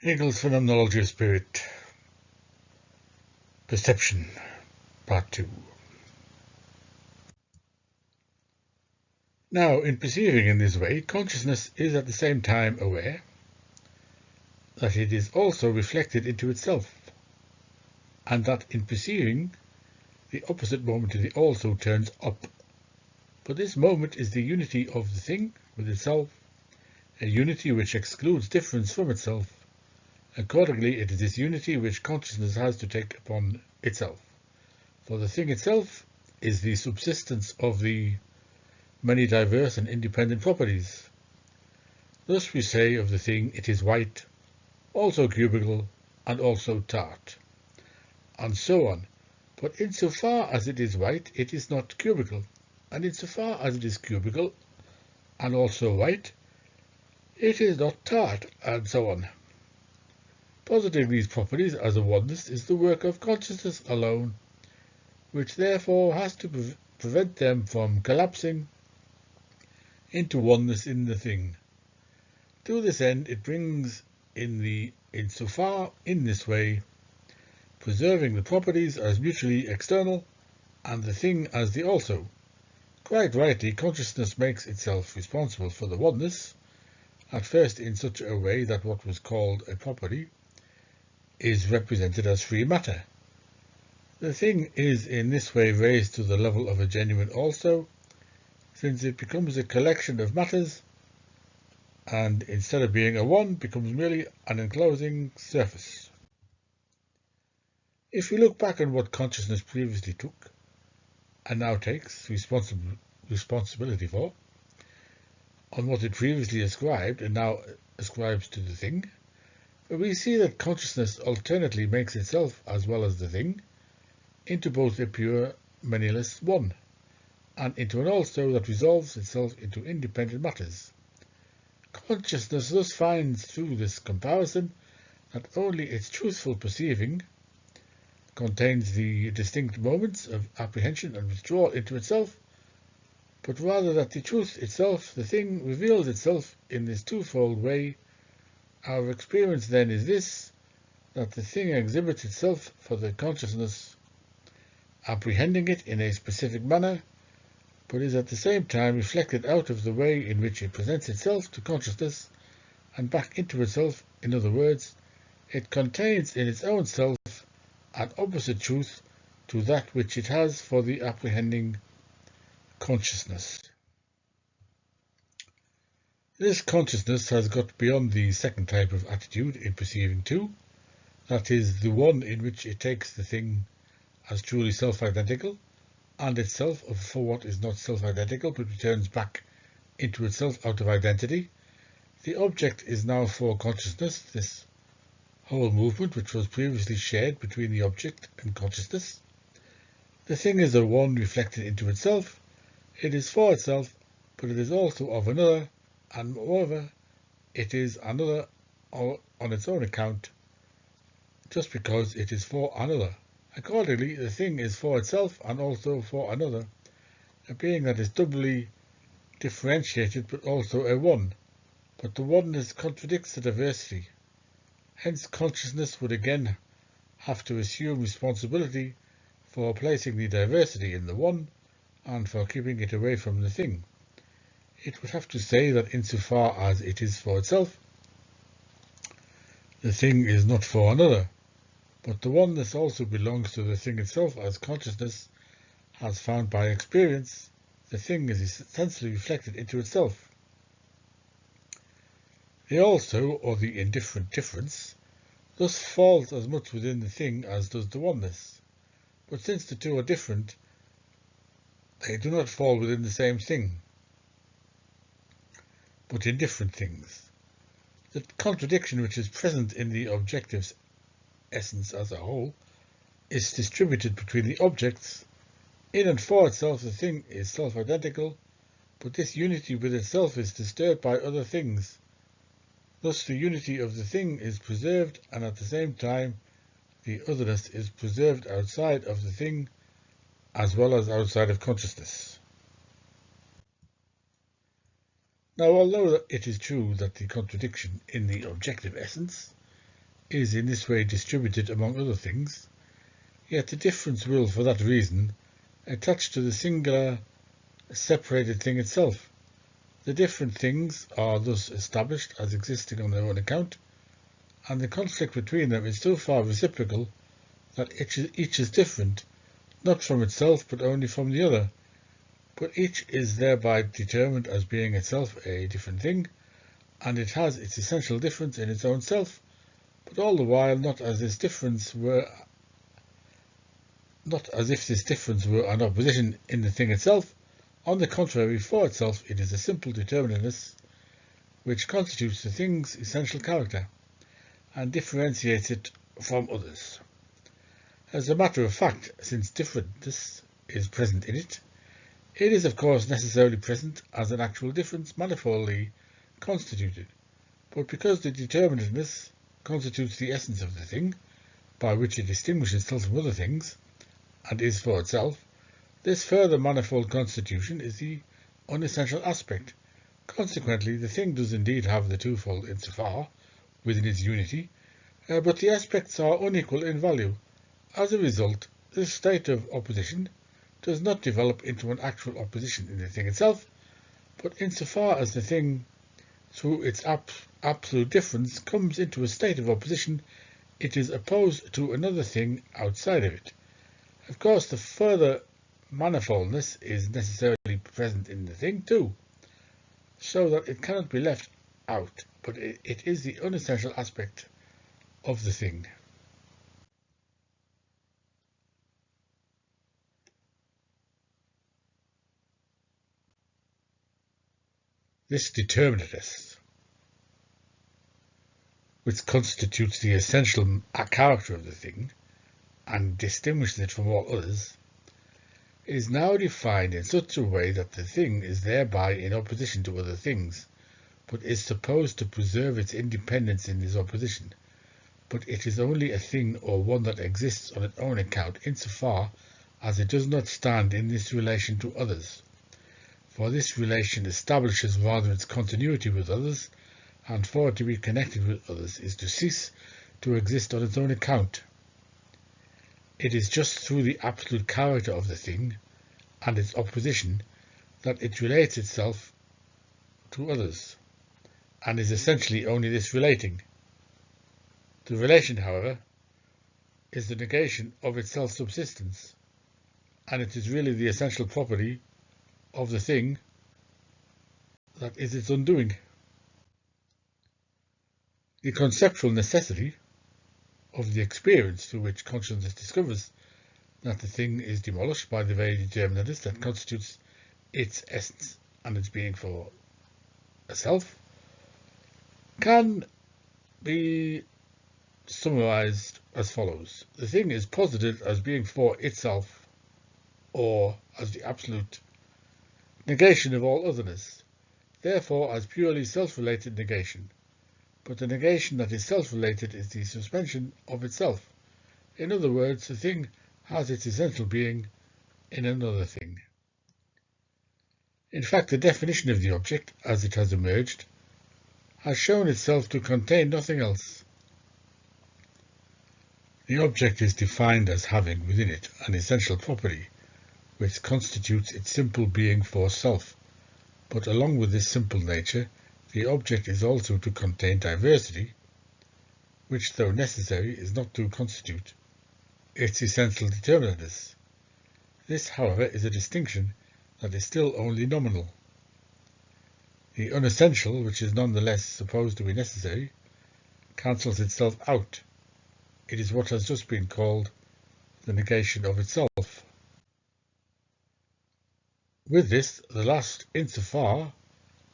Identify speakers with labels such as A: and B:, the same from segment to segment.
A: Hegel's Phenomenology of Spirit, Perception, Part 2. Now, in perceiving in this way, consciousness is at the same time aware that it is also reflected into itself, and that in perceiving, the opposite moment to the also turns up. But this moment is the unity of the thing with itself, a unity which excludes difference from itself. Accordingly, it is this unity which consciousness has to take upon itself. For the thing itself is the subsistence of the many diverse and independent properties. Thus we say of the thing it is white, also cubical, and also tart, and so on. But insofar as it is white, it is not cubical, and insofar as it is cubical, and also white, it is not tart, and so on. Positing these properties as a oneness is the work of consciousness alone, which therefore has to prevent them from collapsing into oneness in the thing. To this end, it brings in the insofar in this way, preserving the properties as mutually external and the thing as the also. Quite rightly, consciousness makes itself responsible for the oneness, at first in such a way that what was called a property is represented as free matter. The thing is in this way raised to the level of a genuine also, since it becomes a collection of matters, and instead of being a one, becomes merely an enclosing surface. If we look back on what consciousness previously took, and now takes responsibility for, on what it previously ascribed and now ascribes to the thing, we see that consciousness alternately makes itself, as well as the thing, into both a pure, manyless one, and into an also that resolves itself into independent matters. Consciousness thus finds through this comparison that only its truthful perceiving contains the distinct moments of apprehension and withdrawal into itself, but rather that the truth itself, the thing, reveals itself in this twofold way. Our experience then is this, that the thing exhibits itself for the consciousness, apprehending it in a specific manner, but is at the same time reflected out of the way in which it presents itself to consciousness and back into itself. In other words, it contains in its own self an opposite truth to that which it has for the apprehending consciousness. This consciousness has got beyond the second type of attitude in perceiving too, that is, the one in which it takes the thing as truly self-identical, and itself for what is not self-identical but returns back into itself out of identity. The object is now for consciousness, this whole movement which was previously shared between the object and consciousness. The thing is the one reflected into itself. It is for itself, but it is also of another, and moreover, it is another on its own account, just because it is for another. Accordingly, the thing is for itself and also for another, a being that is doubly differentiated but also a one. But the oneness contradicts the diversity. Hence consciousness would again have to assume responsibility for placing the diversity in the one and for keeping it away from the thing. It would have to say that insofar as it is for itself, the thing is not for another, but the oneness also belongs to the thing itself, as consciousness has found by experience. The thing is essentially reflected into itself. The also, or the indifferent difference, thus falls as much within the thing as does the oneness. But since the two are different, they do not fall within the same thing, but in different things. The contradiction which is present in the objective's essence as a whole is distributed between the objects. In and for itself the thing is self-identical, but this unity with itself is disturbed by other things. Thus the unity of the thing is preserved, and at the same time the otherness is preserved outside of the thing as well as outside of consciousness. Now, although it is true that the contradiction in the objective essence is in this way distributed among other things, yet the difference will, for that reason, attach to the singular separated thing itself. The different things are thus established as existing on their own account, and the conflict between them is so far reciprocal that each is different, not from itself but only from the other, but each is thereby determined as being itself a different thing, and it has its essential difference in its own self, but all the while not as if this difference were an opposition in the thing itself. On the contrary, for itself it is a simple determinateness which constitutes the thing's essential character, and differentiates it from others. As a matter of fact, since differentness is present in it, it is of course necessarily present as an actual difference manifoldly constituted, but because the determinateness constitutes the essence of the thing, by which it distinguishes itself from other things, and is for itself, this further manifold constitution is the unessential aspect. Consequently, the thing does indeed have the twofold insofar, within its unity, but the aspects are unequal in value. As a result, this state of opposition does not develop into an actual opposition in the thing itself, but insofar as the thing, through its absolute difference, comes into a state of opposition, it is opposed to another thing outside of it. Of course, the further manifoldness is necessarily present in the thing too, so that it cannot be left out, but it is the unessential aspect of the thing. This determinateness, which constitutes the essential character of the thing and distinguishes it from all others, is now defined in such a way that the thing is thereby in opposition to other things, but is supposed to preserve its independence in this opposition. But it is only a thing or one that exists on its own account insofar as it does not stand in this relation to others. For this relation establishes rather its continuity with others, and for it to be connected with others is to cease to exist on its own account. It is just through the absolute character of the thing and its opposition that it relates itself to others, and is essentially only this relating. The relation, however, is the negation of its self-subsistence, and it is really the essential property of the thing that is its undoing. The conceptual necessity of the experience through which consciousness discovers that the thing is demolished by the very determinateness that constitutes its essence and its being for a self can be summarized as follows. The thing is posited as being for itself, or as the absolute negation of all otherness, therefore as purely self-related negation. But the negation that is self-related is the suspension of itself. In other words, the thing has its essential being in another thing. In fact, the definition of the object, as it has emerged, has shown itself to contain nothing else. The object is defined as having within it an essential property, which constitutes its simple being for self, but along with this simple nature, the object is also to contain diversity, which, though necessary, is not to constitute its essential determinateness. This, however, is a distinction that is still only nominal. The unessential, which is nonetheless supposed to be necessary, cancels itself out. It is what has just been called the negation of itself. With this, the last insofar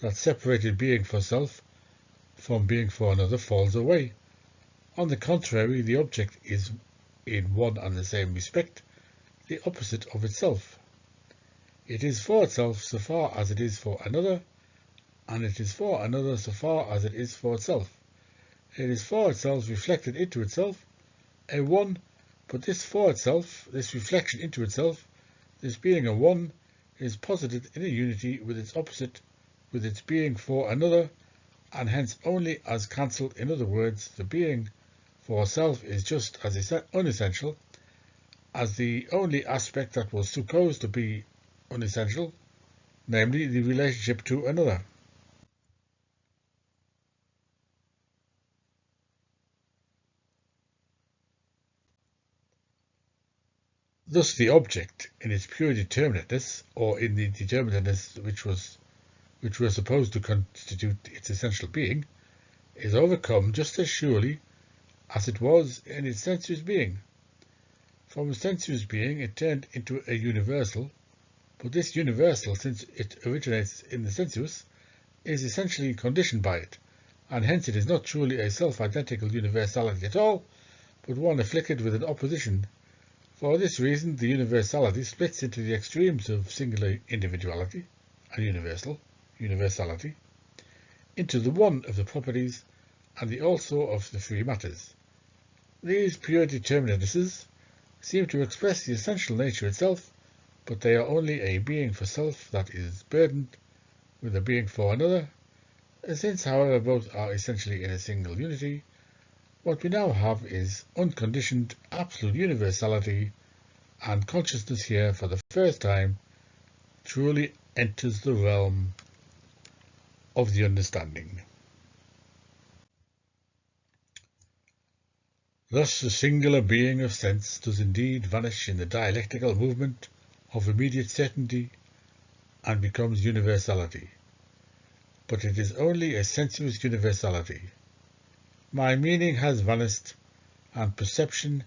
A: that separated being for self from being for another falls away. On the contrary, the object is, in one and the same respect, the opposite of itself. It is for itself so far as it is for another, and it is for another so far as it is for itself. It is for itself reflected into itself, a one, but this for itself, this reflection into itself, this being a one, is posited in a unity with its opposite, with its being for another, and hence only as cancelled. In other words, the being for self is just as unessential as the only aspect that was supposed to be unessential, namely the relationship to another. Thus the object, in its pure determinateness, or in the determinateness which was supposed to constitute its essential being, is overcome just as surely as it was in its sensuous being. From a sensuous being it turned into a universal, but this universal, since it originates in the sensuous, is essentially conditioned by it, and hence it is not truly a self-identical universality at all, but one afflicted with an opposition. For this reason the universality splits into the extremes of singular individuality and universality, into the one of the properties and the also of the free matters. These pure determinatenesses seem to express the essential nature itself, but they are only a being for self that is burdened with a being for another. Since, however, both are essentially in a single unity, what we now have is unconditioned absolute universality, and consciousness here for the first time truly enters the realm of the understanding. Thus the singular being of sense does indeed vanish in the dialectical movement of immediate certainty and becomes universality. But it is only a sensuous universality. My meaning has vanished, and perception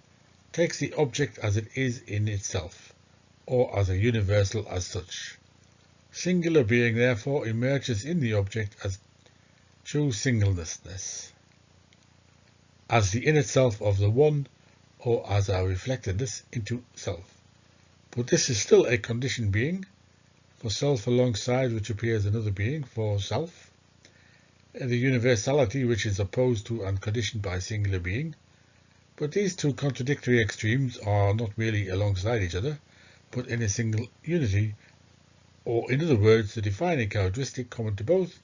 A: takes the object as it is in itself, or as a universal as such. Singular being therefore emerges in the object as true singleness, as the inner self of the one, or as our reflectedness into self. But this is still a conditioned being, for self alongside which appears another being for self, the universality which is opposed to and conditioned by singular being. But these two contradictory extremes are not merely alongside each other, but in a single unity, or in other words, the defining characteristic common to both,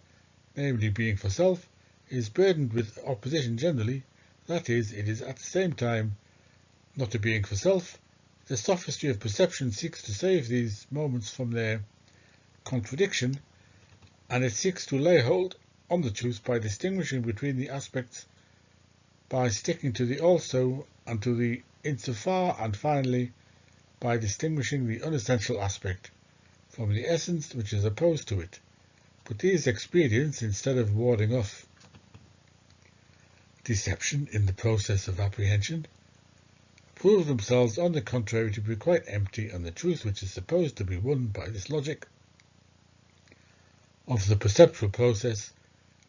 A: namely being for self, is burdened with opposition generally, that is, it is at the same time not a being for self. The sophistry of perception seeks to save these moments from their contradiction, and it seeks to lay hold on the truth by distinguishing between the aspects, by sticking to the also and to the insofar, and finally by distinguishing the unessential aspect from the essence which is opposed to it. But these expedients, instead of warding off deception in the process of apprehension, prove themselves on the contrary to be quite empty, and the truth which is supposed to be won by this logic of the perceptual process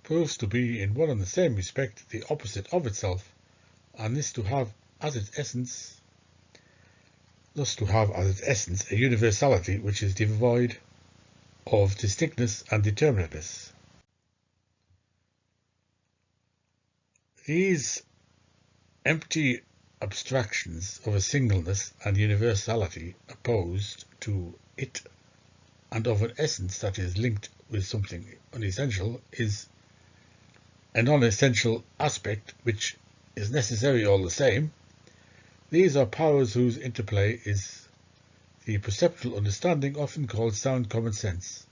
A: proves to be in one and the same respect the opposite of itself, and this to have as its essence a universality which is devoid of distinctness and determinateness. These empty abstractions of a singleness and universality opposed to it, and of an essence that is linked with something unessential, is a non-essential aspect which is necessary all the same. These are powers whose interplay is the perceptual understanding often called sound common sense.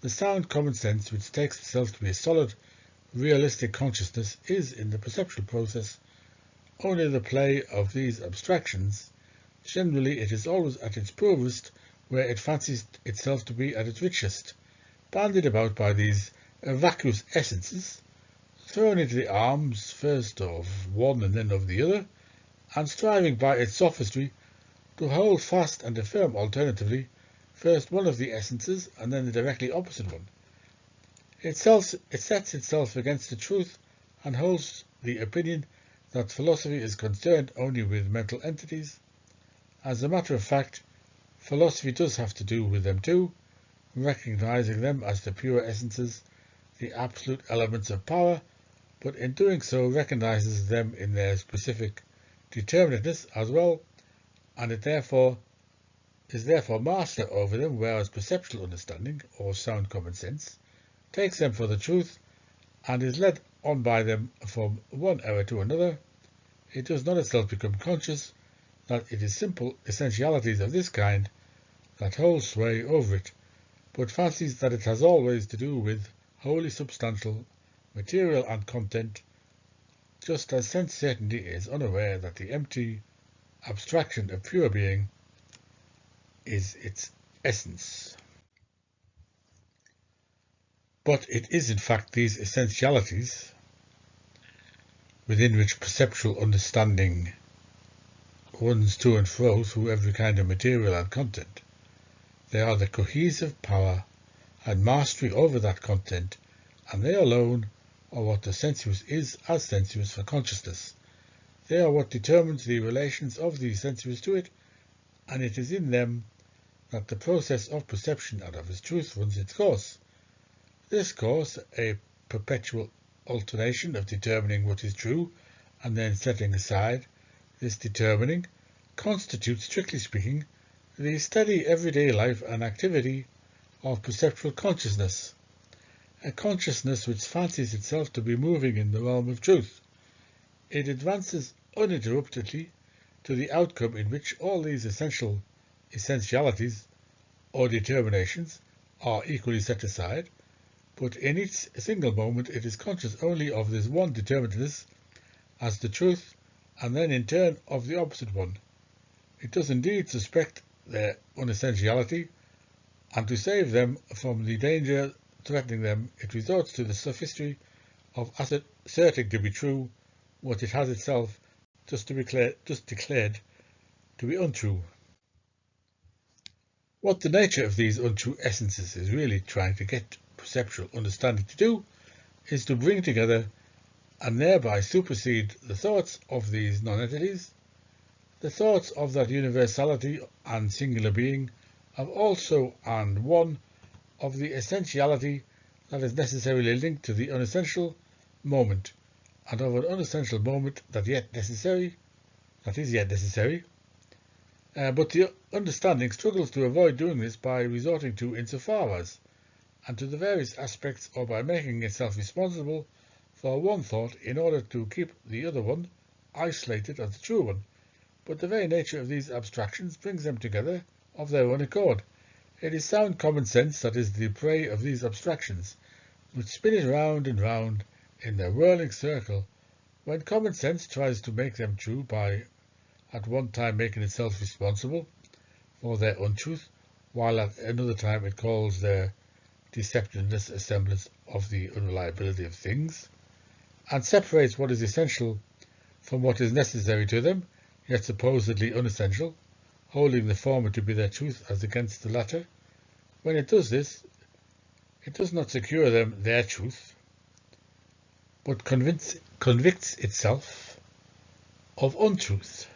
A: The sound common sense, which takes itself to be a solid, realistic consciousness, is in the perceptual process only the play of these abstractions. Generally it is always at its poorest where it fancies itself to be at its richest, bandied about by these vacuous essences, thrown into the arms first of one and then of the other, and striving by its sophistry to hold fast and affirm alternatively first one of the essences and then the directly opposite one. It sets itself against the truth and holds the opinion that philosophy is concerned only with mental entities. As a matter of fact, philosophy does have to do with them too, recognizing them as the pure essences, the absolute elements of power, but in doing so recognizes them in their specific determinateness as well, and it is therefore master over them, whereas perceptual understanding, or sound common sense, takes them for the truth and is led on by them from one error to another, it does not itself become conscious that it is simple essentialities of this kind that hold sway over it, but fancies that it has always to do with wholly substantial material and content, just as sense certainty is unaware that the empty abstraction of pure being is its essence. But it is in fact these essentialities within which perceptual understanding runs to and fro through every kind of material and content. They are the cohesive power and mastery over that content, and they alone are what the sensuous is as sensuous for consciousness. They are what determines the relations of the sensuous to it, and it is in them that the process of perception and of its truth runs its course. This course, a perpetual alternation of determining what is true and then setting aside this determining, constitutes, strictly speaking, the steady everyday life and activity of perceptual consciousness, a consciousness which fancies itself to be moving in the realm of truth. It advances uninterruptedly to the outcome in which all these essentialities or determinations are equally set aside, but in each single moment it is conscious only of this one determinateness as the truth, and then in turn of the opposite one. It does indeed suspect their unessentiality, and to save them from the danger threatening them, it resorts to the sophistry of asserting to be true what it has itself just declared to be untrue. What the nature of these untrue essences is really trying to get perceptual understanding to do is to bring together and thereby supersede the thoughts of these non-entities, the thoughts of that universality and singular being, of also and one, of the essentiality that is necessarily linked to the unessential moment, and of an unessential moment that is yet necessary, but the understanding struggles to avoid doing this by resorting to insofar as, and to the various aspects, or by making itself responsible for one thought in order to keep the other one isolated as the true one. But the very nature of these abstractions brings them together of their own accord. It is sound common sense that is the prey of these abstractions, which spin it round and round in their whirling circle, when common sense tries to make them true by at one time making itself responsible for their untruth, while at another time it calls their deceptiveness a semblance of the unreliability of things, and separates what is essential from what is necessary to them, yet supposedly unessential, holding the former to be their truth as against the latter. When it does this, it does not secure them their truth, but convicts itself of untruth.